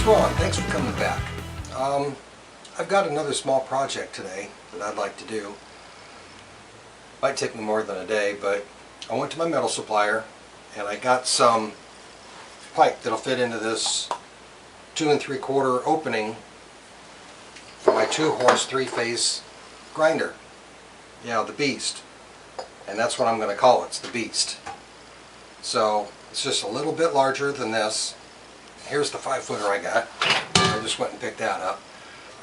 Ron, thanks for coming back. I've got another small project today that I'd like to do. Might take me more than a day, but I went to my metal supplier and I got some pipe that'll fit into this 2 3/4 opening for my 2-horse 3-phase grinder. Yeah, the Beast. And that's what I'm going to call it. It's the Beast. So it's just a little bit larger than this. Here's the 5-footer I got. I just went and picked that up.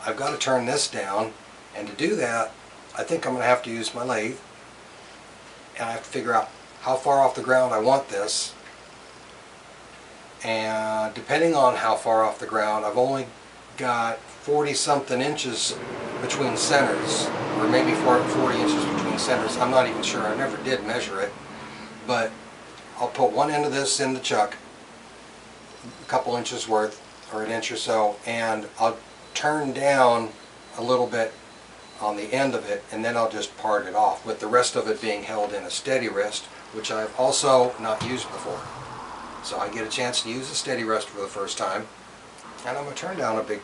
I've got to turn this down, and to do that I think I'm going to have to use my lathe, and I have to figure out how far off the ground I want this, and depending on how far off the ground, I've only got 40 something inches between centers, or maybe 40 inches between centers. I'm not even sure. I never did measure it, but I'll put one end of this in the chuck, a couple inches worth, or an inch or so, and I'll turn down a little bit on the end of it, and then I'll just part it off, with the rest of it being held in a steady rest, which I've also not used before. So I get a chance to use a steady rest for the first time, and I'm going to turn down a big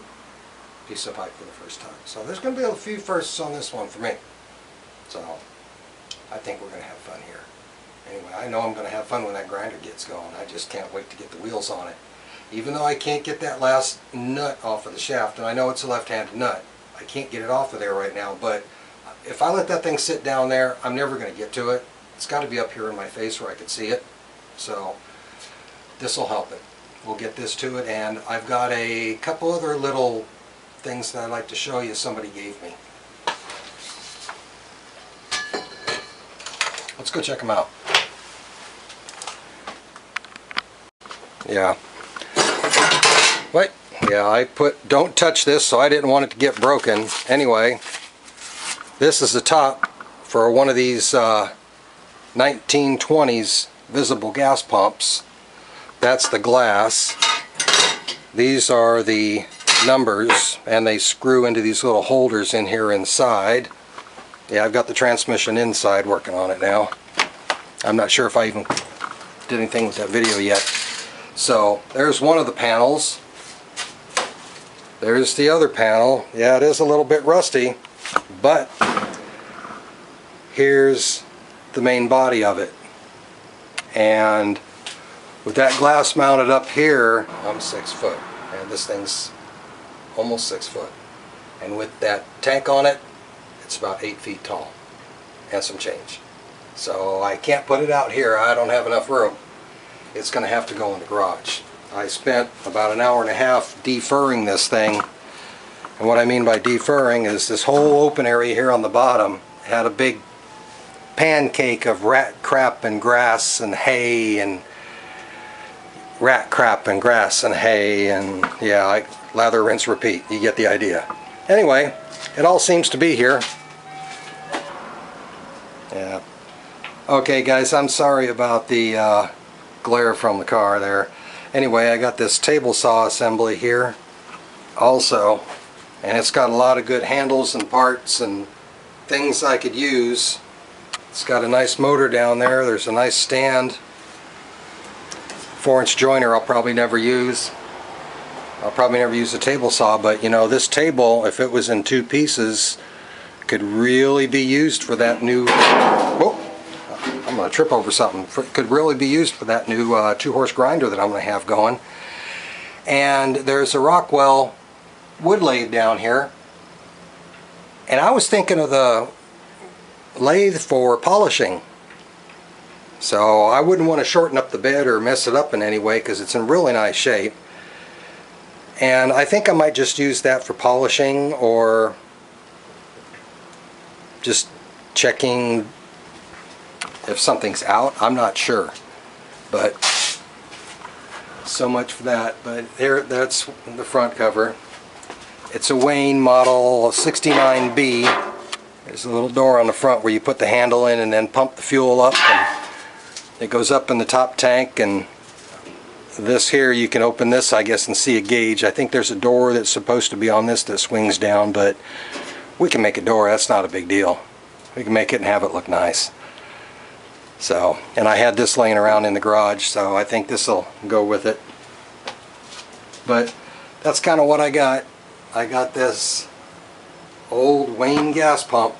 piece of pipe for the first time. So there's going to be a few firsts on this one for me. So I think we're going to have fun here. Anyway, I know I'm going to have fun when that grinder gets going. I just can't wait to get the wheels on it. Even though I can't get that last nut off of the shaft, and I know it's a left-handed nut, I can't get it off of there right now, but if I let that thing sit down there, I'm never going to get to it. It's got to be up here in my face where I can see it. So this will help it. We'll get this to it, and I've got a couple other little things that I'd like to show you somebody gave me. Let's go check them out. Yeah. Wait. Yeah, I put don't touch this, so I didn't want it to get broken. Anyway, this is the top for one of these 1920s visible gas pumps. That's the glass. These are the numbers, and they screw into these little holders in here inside. Yeah, I've got the transmission inside working on it now. I'm not sure if I even did anything with that video yet. So there's one of the panels. There's the other panel. Yeah, it is a little bit rusty, but here's the main body of it. And with that glass mounted up here, I'm 6 foot, and this thing's almost 6 foot. And with that tank on it, it's about 8 feet tall and some change. So I can't put it out here. I don't have enough room. It's going to have to go in the garage. I spent about an hour and a half defurring this thing, and what I mean by defurring is this whole open area here on the bottom had a big pancake of rat crap and grass and hay, and rat crap and grass and hay, and yeah, I lather, rinse, repeat. You get the idea. Anyway, it all seems to be here. Yeah. Okay guys, I'm sorry about the glare from the car there. Anyway, I got this table saw assembly here also, and it's got a lot of good handles and parts and things I could use. It's got a nice motor down there. There's a nice stand. 4-inch joiner I'll probably never use. I'll probably never use a table saw, but you know, this table, if it was in 2 pieces, could really be used for that new... Whoa! I'm going to trip over something. Could really be used for that new 2-horse grinder that I'm going to have going. And there's a Rockwell wood lathe down here. And I was thinking of the lathe for polishing. So I wouldn't want to shorten up the bed or mess it up in any way, because it's in really nice shape. And I think I might just use that for polishing, or just checking if something's out. I'm not sure, but so much for that. But there, that's the front cover. It's a Wayne model 69B. There's a little door on the front where you put the handle in and then pump the fuel up, and it goes up in the top tank. And this here, you can open this, I guess, and see a gauge. I think there's a door that's supposed to be on this that swings down, but we can make a door. That's not a big deal. We can make it and have it look nice. So, and I had this laying around in the garage, so I think this will go with it. But that's kind of what I got. I got this old Wayne gas pump.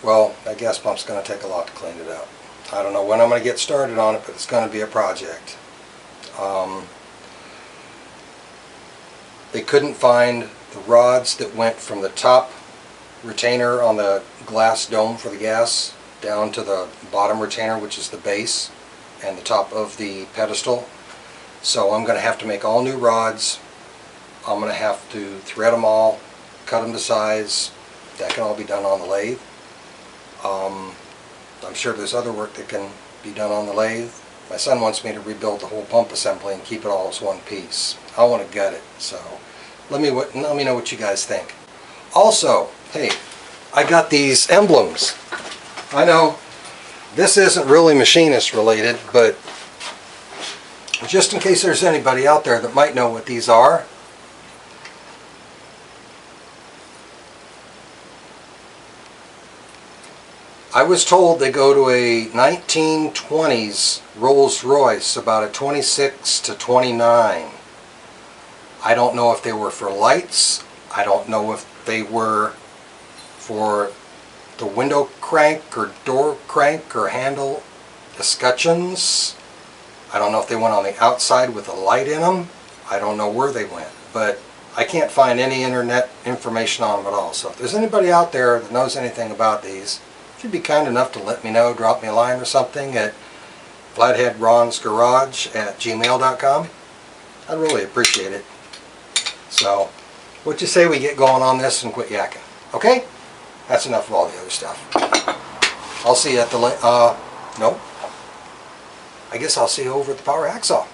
Well, that gas pump's going to take a lot to clean it out. I don't know when I'm going to get started on it, but it's going to be a project. They couldn't find the rods that went from the top retainer on the glass dome for the gas down to the bottom retainer, which is the base and the top of the pedestal. So I'm going to have to make all new rods. I'm going to have to thread them all, cut them to size. That can all be done on the lathe. I'm sure there's other work that can be done on the lathe. My son wants me to rebuild the whole pump assembly and keep it all as one piece. I want to gut it, so let me know what you guys think. Also, hey, I got these emblems. I know this isn't really Machinist related, but just in case there's anybody out there that might know what these are, I was told they go to a 1920s Rolls Royce, about a 26 to 29. I don't know if they were for lights. I don't know if they were for the window crank or door crank or handle escutcheons. I don't know if they went on the outside with a light in them. I don't know where they went, but I can't find any internet information on them at all. So if there's anybody out there that knows anything about these, if you'd be kind enough to let me know, drop me a line or something at flatheadronsgarage@gmail.com. I'd really appreciate it. So, what you say we get going on this and quit yakking? Okay? That's enough of all the other stuff. I'll see you at the, nope. I guess I'll see you over at the power hacksaw.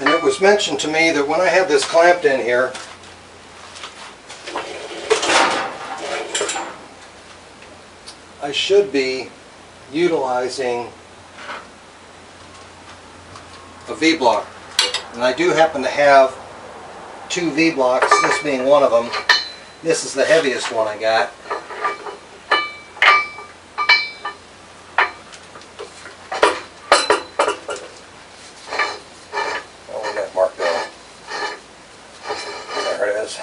And it was mentioned to me that when I have this clamped in here, I should be utilizing a V-block. And I do happen to have two V-blocks, this being one of them. This is the heaviest one I got. Oh, we got marked on. There it is.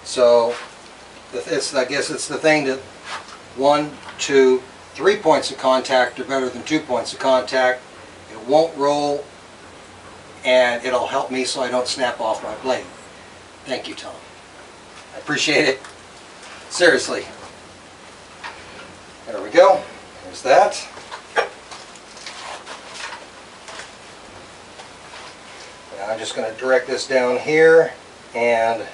So I guess it's the thing that 1, 2, 3 points of contact are better than 2 points of contact. It won't roll, and it'll help me so I don't snap off my blade. Thank you, Tom. I appreciate it. Seriously. There we go. There's that. Now I'm just going to direct this down here and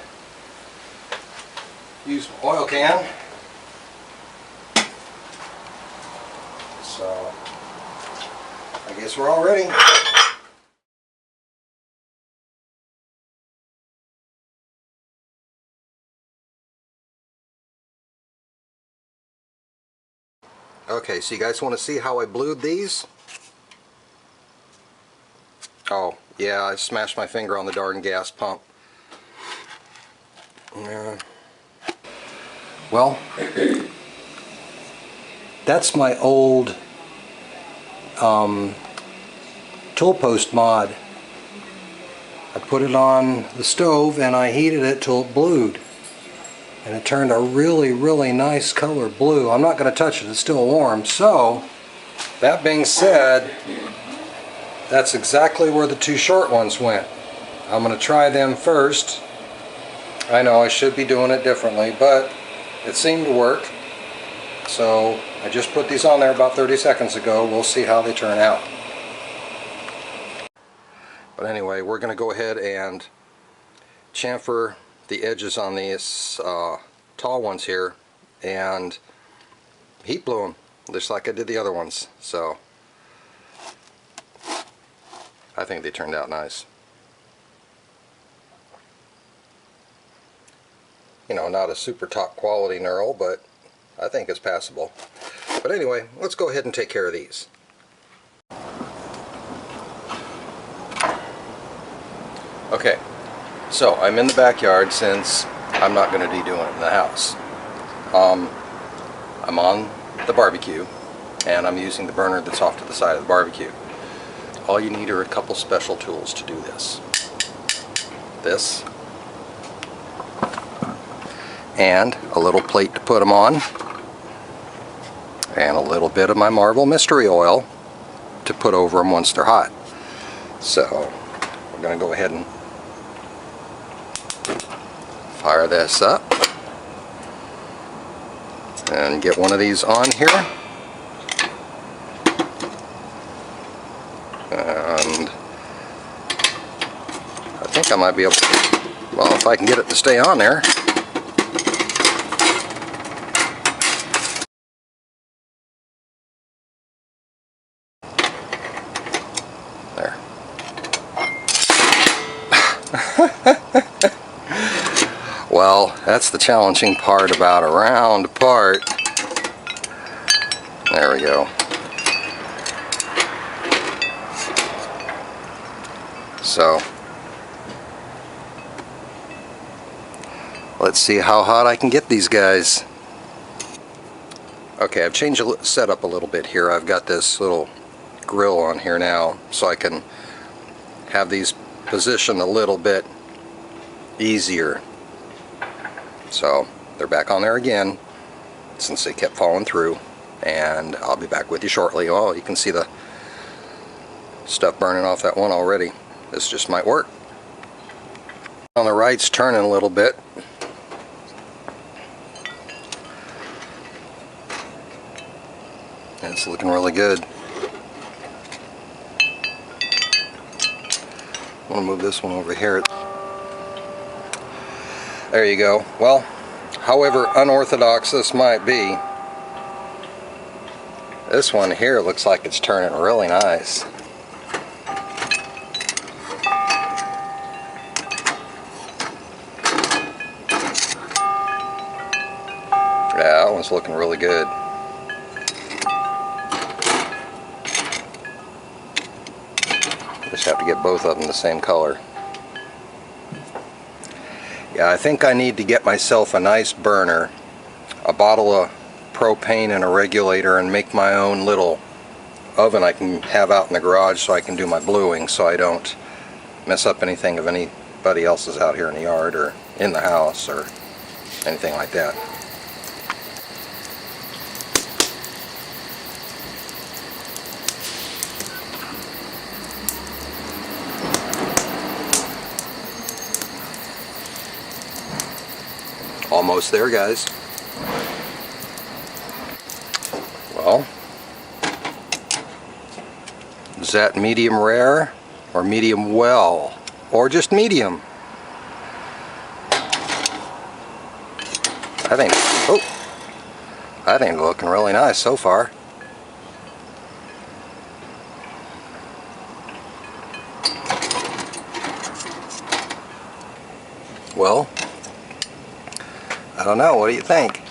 use my oil can. So I guess we're all ready. Okay, so you guys want to see how I blued these? Oh, yeah, I smashed my finger on the darn gas pump. Well, that's my old tool post mod. I put it on the stove and I heated it till it blued. And it turned a really, really nice color blue. I'm not going to touch it, it's still warm. So, that being said, that's exactly where the two short ones went. I'm going to try them first. I know I should be doing it differently, but it seemed to work. So I just put these on there about 30 seconds ago. We'll see how they turn out. But anyway, we're going to go ahead and chamfer the edges on these tall ones here and heat blue them just like I did the other ones. So I think they turned out nice. You know, not a super top quality knurl, but I think it's passable. But anyway, let's go ahead and take care of these. Okay, So I'm in the backyard since I'm not going to be doing it in the house. I'm on the barbecue and I'm using the burner that's off to the side of the barbecue. All you need are a couple special tools to do this. This and a little plate to put them on, and a little bit of my Marvel Mystery Oil to put over them once they're hot. So we're going to go ahead and fire this up and get one of these on here. And I think I might be able to, well, if I can get it to stay on there. There. Well, that's the challenging part about a round part. There we go. So, let's see how hot I can get these guys. Okay, I've changed the setup a little bit here. I've got this little grill on here now, so I can have these positioned a little bit easier. So they're back on there again since they kept falling through, and I'll be back with you shortly. Oh, you can see the stuff burning off that one already. This just might work. On the right's turning a little bit. And it's looking really good. I'm going to move this one over here. There you go. Well, however unorthodox this might be, this one here looks like it's turning really nice. Yeah, that one's looking really good. Just have to get both of them the same color. Yeah, I think I need to get myself a nice burner, a bottle of propane and a regulator, and make my own little oven I can have out in the garage so I can do my bluing, so I don't mess up anything of anybody else's out here in the yard or in the house or anything like that. Almost there, guys. Well, is that medium rare or medium well or just medium? I think it's looking really nice so far. Well, I don't know, what do you think?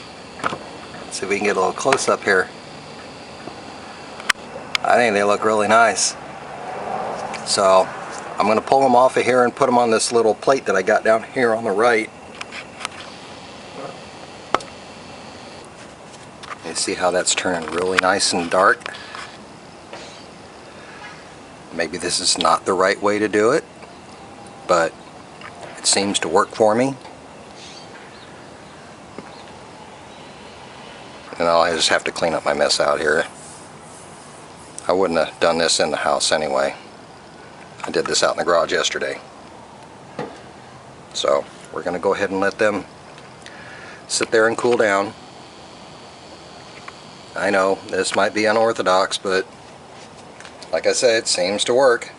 Let's see if we can get a little close up here. I think they look really nice. So I'm going to pull them off of here and put them on this little plate that I got down here on the right. You see how that's turning really nice and dark? Maybe this is not the right way to do it, but it seems to work for me. And I just have to clean up my mess out here. I wouldn't have done this in the house anyway. I did this out in the garage yesterday. So we're going to go ahead and let them sit there and cool down. I know this might be unorthodox, but like I said, it seems to work.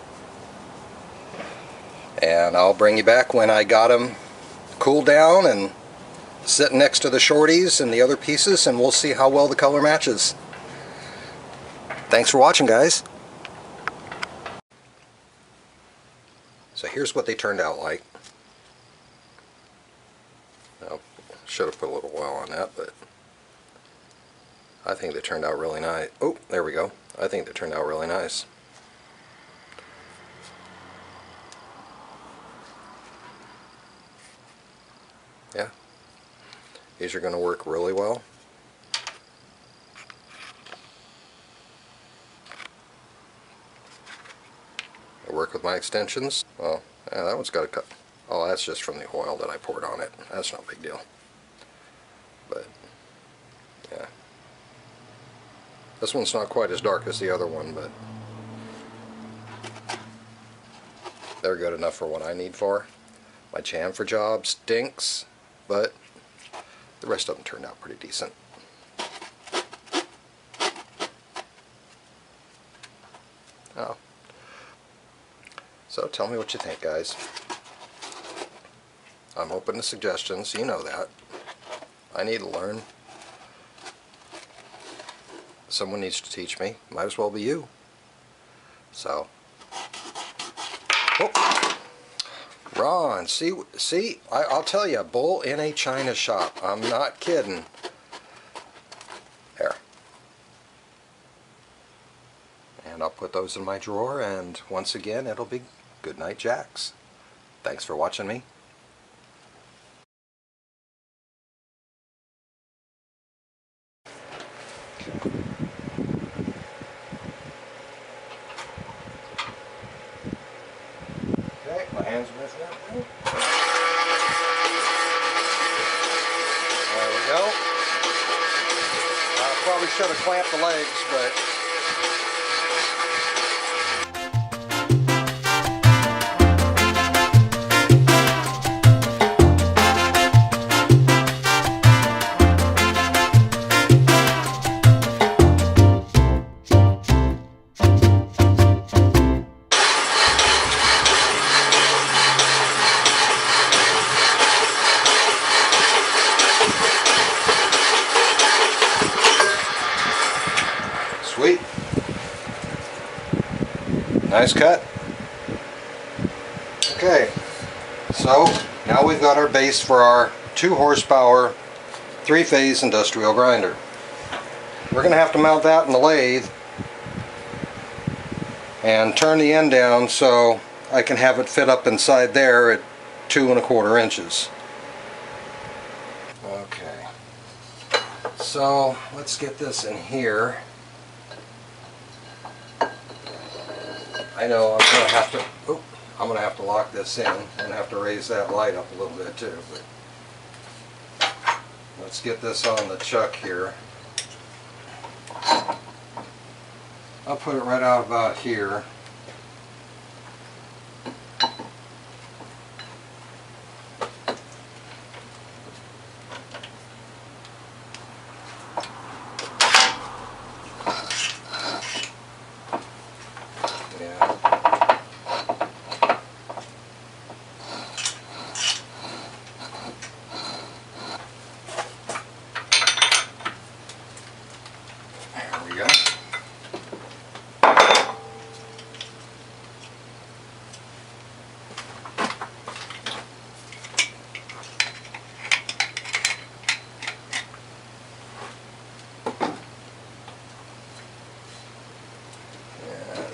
And I'll bring you back when I got them cooled down and sitting next to the shorties and the other pieces, and we'll see how well the color matches. Thanks for watching, guys. So here's what they turned out like. Well, should have put a little oil on that, but I think they turned out really nice. Oh, there we go. I think they turned out really nice. These are going to work really well. I work with my extensions. Well, yeah, that one's got a cut. Oh, that's just from the oil that I poured on it. That's no big deal. But, yeah. This one's not quite as dark as the other one, but they're good enough for what I need for. My chamfer job stinks, but the rest of them turned out pretty decent. Oh. So tell me what you think, guys. I'm open to suggestions, you know that. I need to learn. Someone needs to teach me. Might as well be you. So. Oh. Ron, see, I'll tell you, bull in a china shop. I'm not kidding. There. And I'll put those in my drawer, and once again, it'll be good night, Jacks. Thanks for watching me. Okay, my hands are missing everything. There we go. I probably should have clamped the legs, but sweet. Nice cut. Okay, so now we've got our base for our 2 horsepower 3-phase industrial grinder. We're going to have to mount that in the lathe and turn the end down so I can have it fit up inside there at 2 1/4 inches. Okay, so let's get this in here. I know I'm gonna have to lock this in. I'm gonna have to raise that light up a little bit too. But let's get this on the chuck here. I'll put it right out about here.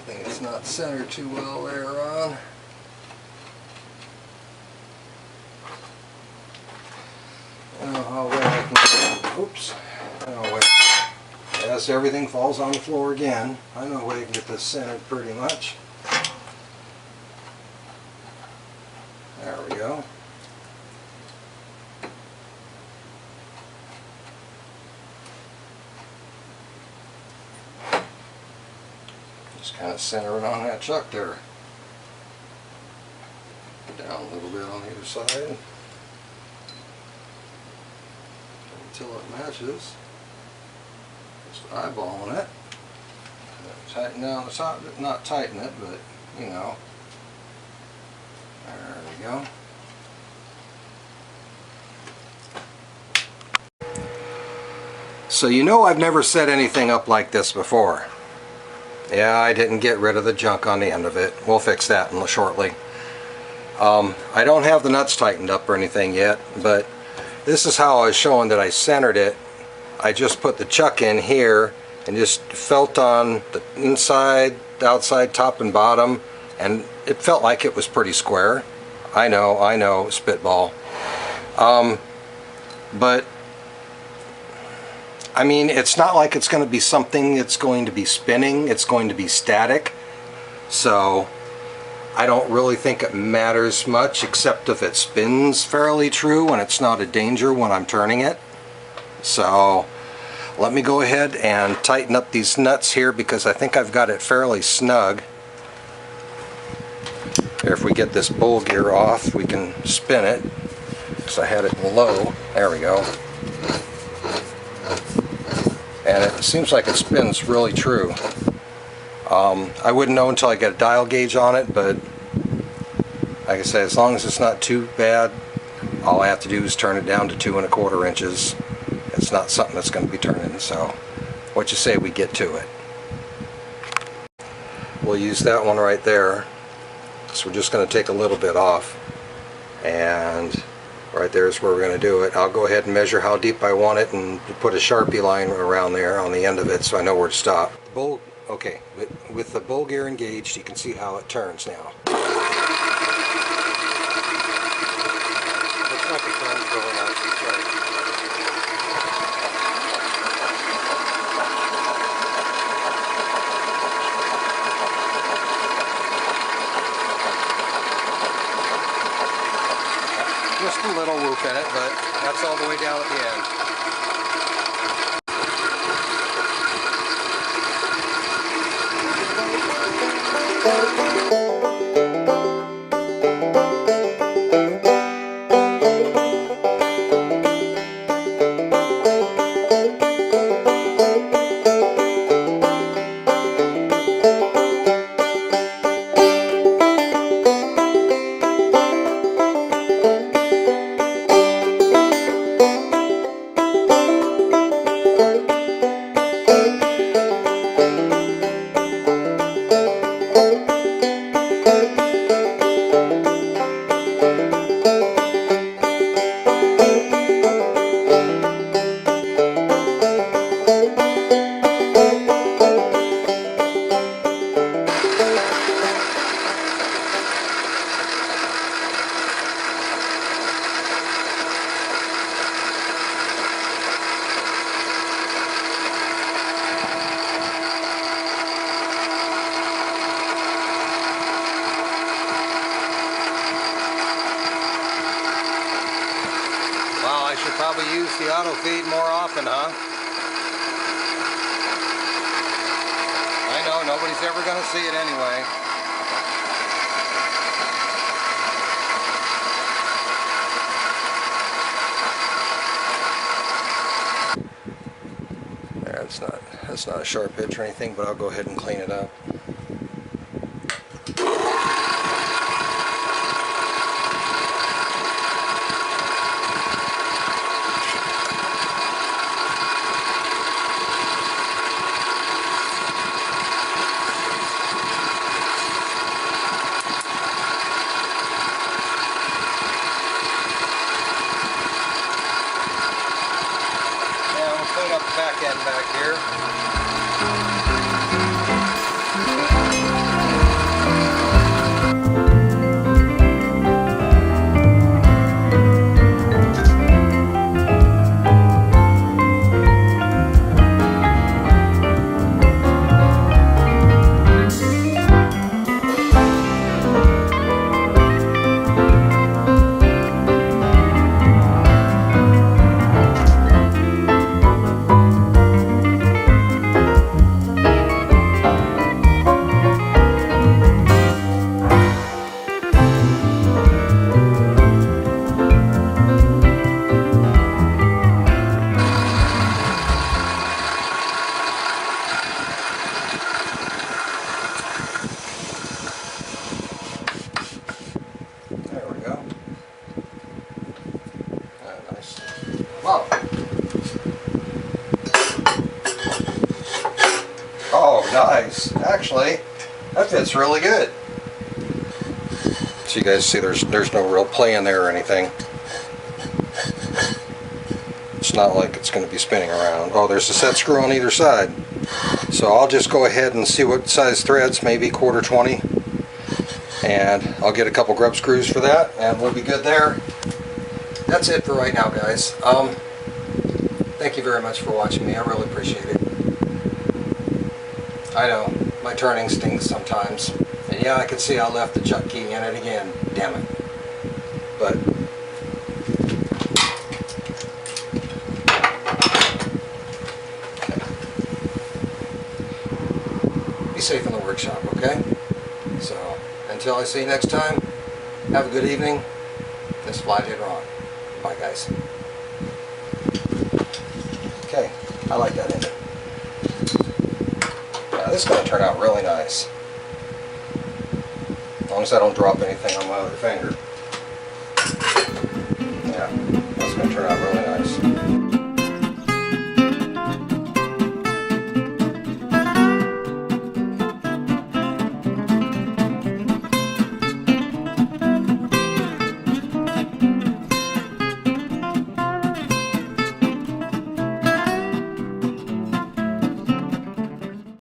It's not centered too well there, Ron. I don't know how well I can. Oops. Oh wait. Yes, everything falls on the floor again. I know a way to get this centered pretty much. There we go. Just kind of center it on that chuck there. Down a little bit on the other side until it matches. Just eyeballing it. Tighten down the top, not tighten it, but you know. There we go. So you know I've never set anything up like this before. Yeah, I didn't get rid of the junk on the end of it. We'll fix that shortly. I don't have the nuts tightened up or anything yet, but this is how I was showing that I centered it. I just put the chuck in here and just felt on the inside, the outside, top and bottom, and it felt like it was pretty square. I know, spitball. But I mean, it's not like it's going to be something that's going to be spinning. It's going to be static. So I don't really think it matters much, except if it spins fairly true and it's not a danger when I'm turning it. So let me go ahead and tighten up these nuts here, because I think I've got it fairly snug. If we get this bowl gear off, we can spin it, because I had it low. There we go. And it seems like it spins really true. I wouldn't know until I get a dial gauge on it, but like I say, as long as it's not too bad, all I have to do is turn it down to 2 1/4 inches. It's not something that's going to be turning, so what you say we get to it. We'll use that one right there. So we're just going to take a little bit off, and right there is where we're going to do it. I'll go ahead and measure how deep I want it and put a Sharpie line around there on the end of it so I know where to stop. Okay, with the bowl gear engaged, you can see how it turns now. Looks like it turns really nice and straight. Just a little whoop in it, but that's all the way down at the end. I should probably use the auto feed more often, huh? I know, nobody's ever going to see it anyway. That's not a sharp edge or anything, but I'll go ahead and clean it up. Back end back here. Wow. Oh, nice. Actually, that fits really good. So you guys see there's no real play in there or anything. It's not like it's going to be spinning around. Oh, there's a set screw on either side. So I'll just go ahead and see what size threads, maybe 1/4 20. And I'll get a couple grub screws for that and we'll be good there. That's it for right now, guys. Thanks Thank you very much for watching me. I really appreciate it. I know, my turning stinks sometimes. And yeah, I can see I left the chuck key in it again. Damn it. But be safe in the workshop, okay? So, until I see you next time, have a good evening. This flight later on. Bye, guys. Okay, I like that ending. Now, this is going to turn out really nice. As long as I don't drop anything on my other finger. Yeah, that's going to turn out really nice.